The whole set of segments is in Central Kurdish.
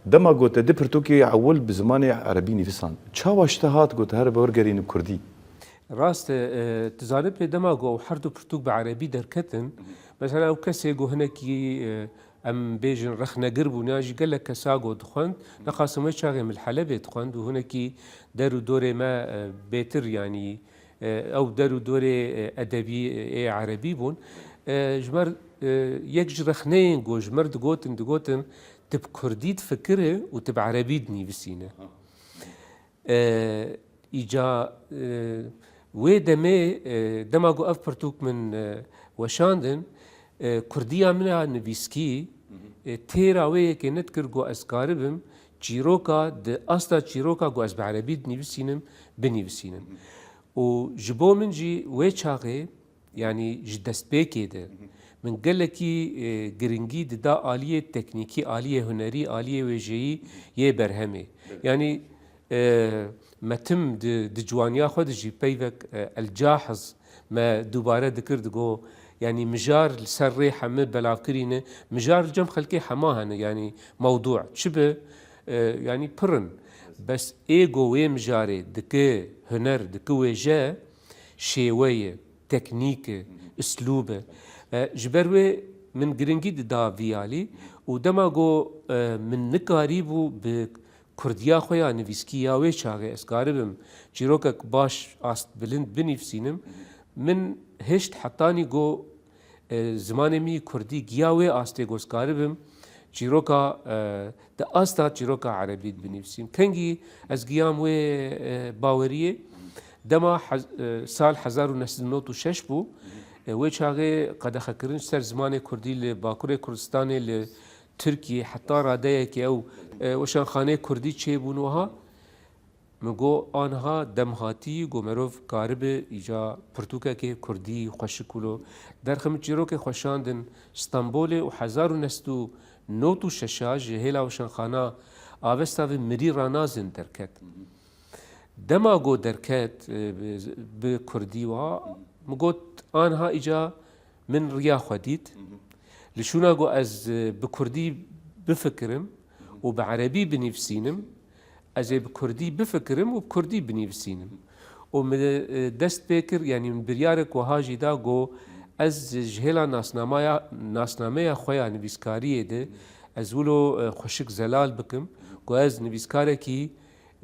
دما قلت دي برتوكي عول بزماني عربي نفسان شاو اشتهات قلت هرب ورقرين بكردي راست تزانب دماغو وحردو برتوك بعربي دركتن مثلا او كسي جو هناكي ام بيجن رخنا قربو ناجي قال لك كساغو دخند نقاسمه شاغي من الحلبة دخند وهناكي دارو دوري ما بيتر يعني او دارو دوري ادبي عربي بون جمر يكج رخنين جو جمر دقوتن تب كردي تفكره وتب عربي دني بسينه إيجا ودمي دماغو أف برتوك من وشاندن كرديا منها نفيسكي تيرا ويه كي نتكر جو أسكاربم جيروكا د أصلا جيروكا جو أس بعربي بنيفسينم بنيفسينم وجبو من جي ويشاغي يعني جدست بيكي ده من قلكي جرينجي دا آلية تكنيكي آلية هنري آلية ويجي يبرهمي يعني ما تم د جوانيا خود جي بيفك الجاحظ ما دوباره ذكر دقو يعني مجار السري حمل بلاكرينه مجار الجم خلقي حماهن يعني موضوع شبه يعني برن بس ايجو وي مجاري دك هنر دك وجا شيويه تكنيك اسلوبه جبروي من جرينجي دا فيالي ودماغو من نكاريبو ب كرديا خويا نفيسكيا ويشاغي اسكاربم جيروكك باش است بلند بنفسينم من هشت حطاني جو زماني مي كردي جياوي استي جو اسكاربم جيروكا دا استا جيروكا عربي بنفسين كنجي از جيام وي باوريه دما سال 1906 بو ويشاغي قد خكرن سر زماني كردي لباكور كردستاني لتركيا حتى راديك او وشان خانه کردی چه بونوها مگو آنها دمهاتی گو مروف کارب ایجا پرتوکه که کردی خوشکولو در خم چیرو که خوشاندن استانبول و 1996 جهلا وشان خانه آوستا و مری رانازن درکت دما گو درکت به کردی و مگو آنها ایجا من ریا خودید لشونا گو از به کردی بفکرم وبعربي بنفسينم أجي بكردي بفكرم وبكردي بنفسينم ومن دست بكر يعني من بريارك وهاجي دا جو از جهلا ناسنامه خويا نفيسكاريه ده از ولو خوشك زلال بكم جو از نفيسكاركي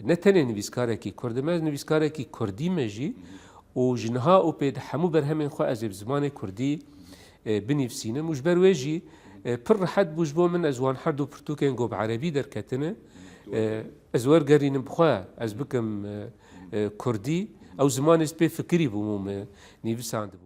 نتنه نفيسكاركي كردمز نفيسكاركي كردي مجي وجنها وبيد حمو برهمن خو از بزمان كردي بنفسينم وجبر ويجي پر حد بوجبو من ازوان حردو برتوكين جو بعربي دركتنه ازور قرين بخوا از بكم كردي او زمان اسبي فكري بوموم نيفساند بو